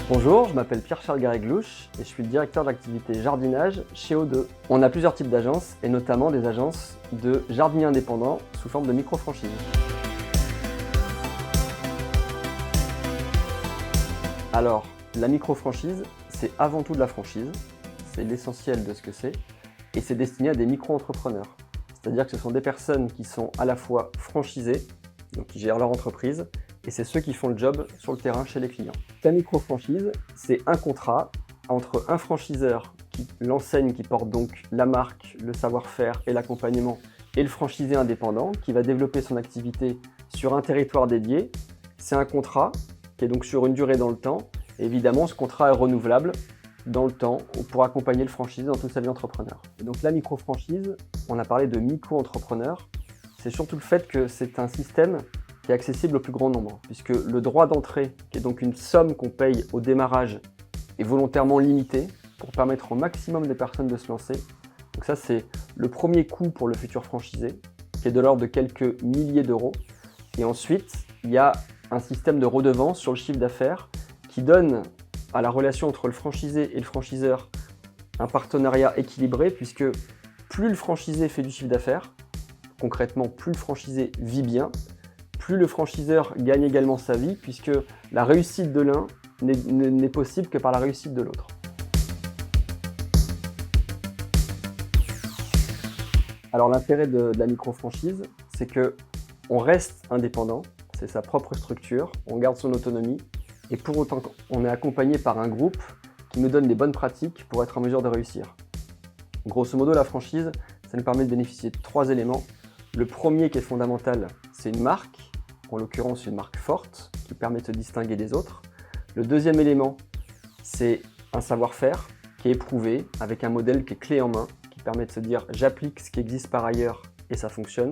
Bonjour, je m'appelle Pierre-Charles Garriglouche et je suis le directeur de l'activité jardinage chez O2. On a plusieurs types d'agences et notamment des agences de jardiniers indépendants sous forme de micro-franchise. Alors, la micro-franchise, c'est avant tout de la franchise, c'est l'essentiel de ce que c'est, et c'est destiné à des micro-entrepreneurs. C'est-à-dire que ce sont des personnes qui sont à la fois franchisées, donc qui gèrent leur entreprise, et c'est ceux qui font le job sur le terrain chez les clients. La micro-franchise, c'est un contrat entre un franchiseur, l'enseigne qui porte donc la marque, le savoir-faire et l'accompagnement, et le franchisé indépendant qui va développer son activité sur un territoire dédié. C'est un contrat qui est donc sur une durée dans le temps. Et évidemment, ce contrat est renouvelable dans le temps pour accompagner le franchisé dans toute sa vie d'entrepreneur. Et donc la micro-franchise, on a parlé de micro-entrepreneur, c'est surtout le fait que c'est un système qui est accessible au plus grand nombre, puisque le droit d'entrée, qui est donc une somme qu'on paye au démarrage, est volontairement limité pour permettre au maximum de personnes de se lancer. Donc ça, c'est le premier coût pour le futur franchisé, qui est de l'ordre de quelques milliers d'euros. Et ensuite, il y a un système de redevance sur le chiffre d'affaires qui donne à la relation entre le franchisé et le franchiseur un partenariat équilibré, puisque plus le franchisé fait du chiffre d'affaires, concrètement, plus le franchisé vit bien, plus le franchiseur gagne également sa vie, puisque la réussite de l'un n'est possible que par la réussite de l'autre. Alors l'intérêt de la micro-franchise, c'est qu'on reste indépendant, c'est sa propre structure, on garde son autonomie, et pour autant on est accompagné par un groupe qui nous donne les bonnes pratiques pour être en mesure de réussir. Grosso modo, la franchise, ça nous permet de bénéficier de 3 éléments. Le premier qui est fondamental, c'est une marque, en l'occurrence une marque forte, qui permet de se distinguer des autres. Le deuxième élément, c'est un savoir-faire qui est éprouvé, avec un modèle qui est clé en main, qui permet de se dire j'applique ce qui existe par ailleurs et ça fonctionne.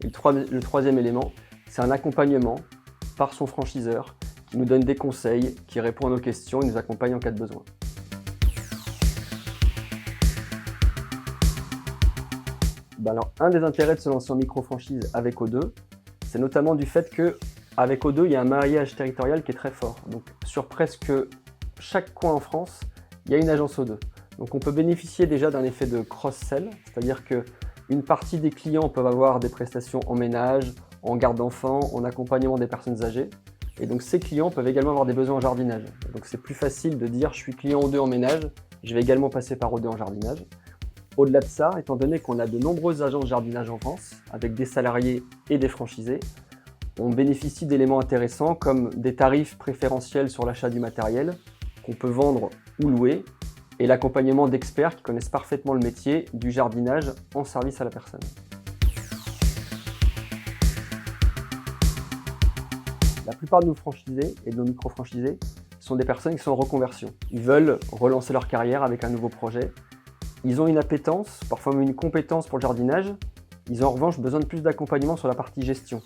Et le troisième élément, c'est un accompagnement par son franchiseur qui nous donne des conseils, qui répond à nos questions et nous accompagne en cas de besoin. Alors, un des intérêts de se lancer en micro-franchise avec O2, c'est notamment du fait qu'avec O2, il y a un maillage territorial qui est très fort. Donc, sur presque chaque coin en France, il y a une agence O2. Donc, on peut bénéficier déjà d'un effet de cross-sell, c'est-à-dire qu'une partie des clients peuvent avoir des prestations en ménage, en garde d'enfants, en accompagnement des personnes âgées. Et donc, ces clients peuvent également avoir des besoins en jardinage. Donc, c'est plus facile de dire « je suis client O2 en ménage, je vais également passer par O2 en jardinage ». Au-delà de ça, étant donné qu'on a de nombreuses agences de jardinage en France, avec des salariés et des franchisés, on bénéficie d'éléments intéressants comme des tarifs préférentiels sur l'achat du matériel qu'on peut vendre ou louer, et l'accompagnement d'experts qui connaissent parfaitement le métier du jardinage en service à la personne. La plupart de nos franchisés et de nos micro-franchisés sont des personnes qui sont en reconversion. Ils veulent relancer leur carrière avec un nouveau projet. Ils ont une appétence, parfois même une compétence pour le jardinage. Ils ont en revanche besoin de plus d'accompagnement sur la partie gestion.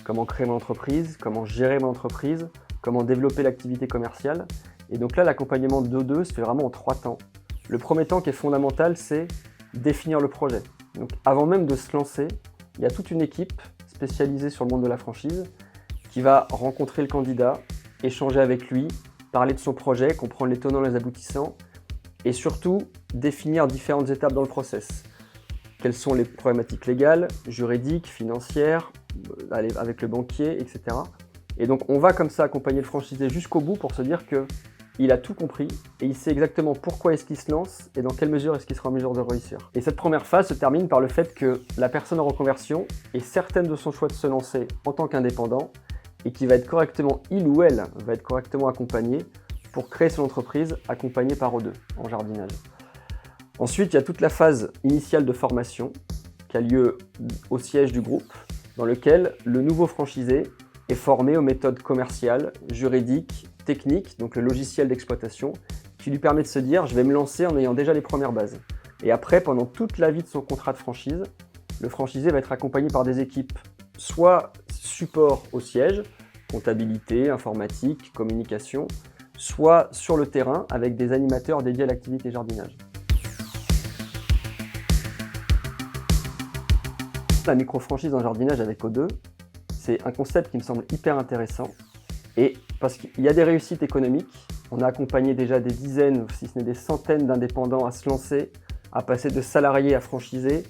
Comment créer mon entreprise, comment gérer mon entreprise, comment développer l'activité commerciale. Et donc là, l'accompagnement de O2 se fait vraiment en 3 temps. Le premier temps qui est fondamental, c'est définir le projet. Donc avant même de se lancer, il y a toute une équipe spécialisée sur le monde de la franchise qui va rencontrer le candidat, échanger avec lui, parler de son projet, comprendre les tenants et les aboutissants, et surtout définir différentes étapes dans le process. Quelles sont les problématiques légales, juridiques, financières, avec le banquier, etc. Et donc on va comme ça accompagner le franchisé jusqu'au bout pour se dire qu'il a tout compris et il sait exactement pourquoi est-ce qu'il se lance et dans quelle mesure est-ce qu'il sera en mesure de réussir. Et cette première phase se termine par le fait que la personne en reconversion est certaine de son choix de se lancer en tant qu'indépendant et qu'il va être correctement, il ou elle va être correctement accompagné pour créer son entreprise accompagnée par O2 en jardinage. Ensuite, il y a toute la phase initiale de formation qui a lieu au siège du groupe, dans lequel le nouveau franchisé est formé aux méthodes commerciales, juridiques, techniques, donc le logiciel d'exploitation, qui lui permet de se dire « je vais me lancer en ayant déjà les premières bases ». Et après, pendant toute la vie de son contrat de franchise, le franchisé va être accompagné par des équipes, soit support au siège, comptabilité, informatique, communication, soit sur le terrain avec des animateurs dédiés à l'activité jardinage. La micro-franchise en jardinage avec O2, c'est un concept qui me semble hyper intéressant. Et parce qu'il y a des réussites économiques, on a accompagné déjà des dizaines, si ce n'est des centaines d'indépendants à se lancer, à passer de salariés à franchisés,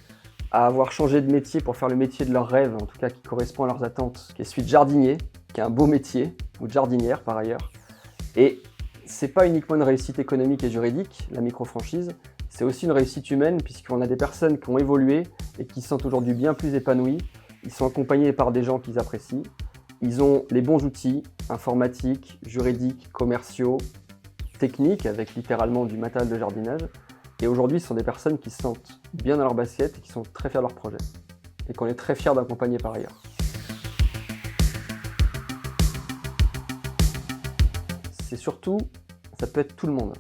à avoir changé de métier pour faire le métier de leur rêve, en tout cas qui correspond à leurs attentes, qui est celui de jardinier, qui est un beau métier, ou de jardinière par ailleurs. Et c'est pas uniquement une réussite économique et juridique, la micro-franchise, c'est aussi une réussite humaine puisqu'on a des personnes qui ont évolué et qui se sentent aujourd'hui bien plus épanouies. Ils sont accompagnés par des gens qu'ils apprécient. Ils ont les bons outils informatiques, juridiques, commerciaux, techniques, avec littéralement du matériel de jardinage. Et aujourd'hui, ce sont des personnes qui se sentent bien dans leur basket et qui sont très fiers de leur projet. Et qu'on est très fiers d'accompagner par ailleurs. C'est surtout, ça peut être tout le monde.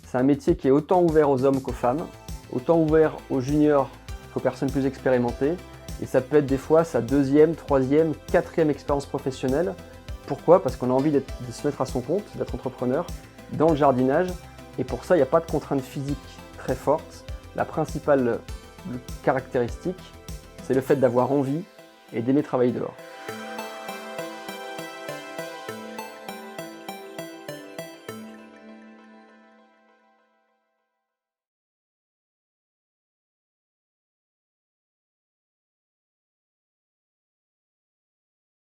C'est un métier qui est autant ouvert aux hommes qu'aux femmes, autant ouvert aux juniors qu'aux personnes plus expérimentées. Et ça peut être des fois sa deuxième, troisième, quatrième expérience professionnelle. Pourquoi? Parce qu'on a envie de se mettre à son compte, d'être entrepreneur dans le jardinage. Et pour ça, il n'y a pas de contrainte physique très forte. La principale caractéristique, c'est le fait d'avoir envie et d'aimer travailler dehors.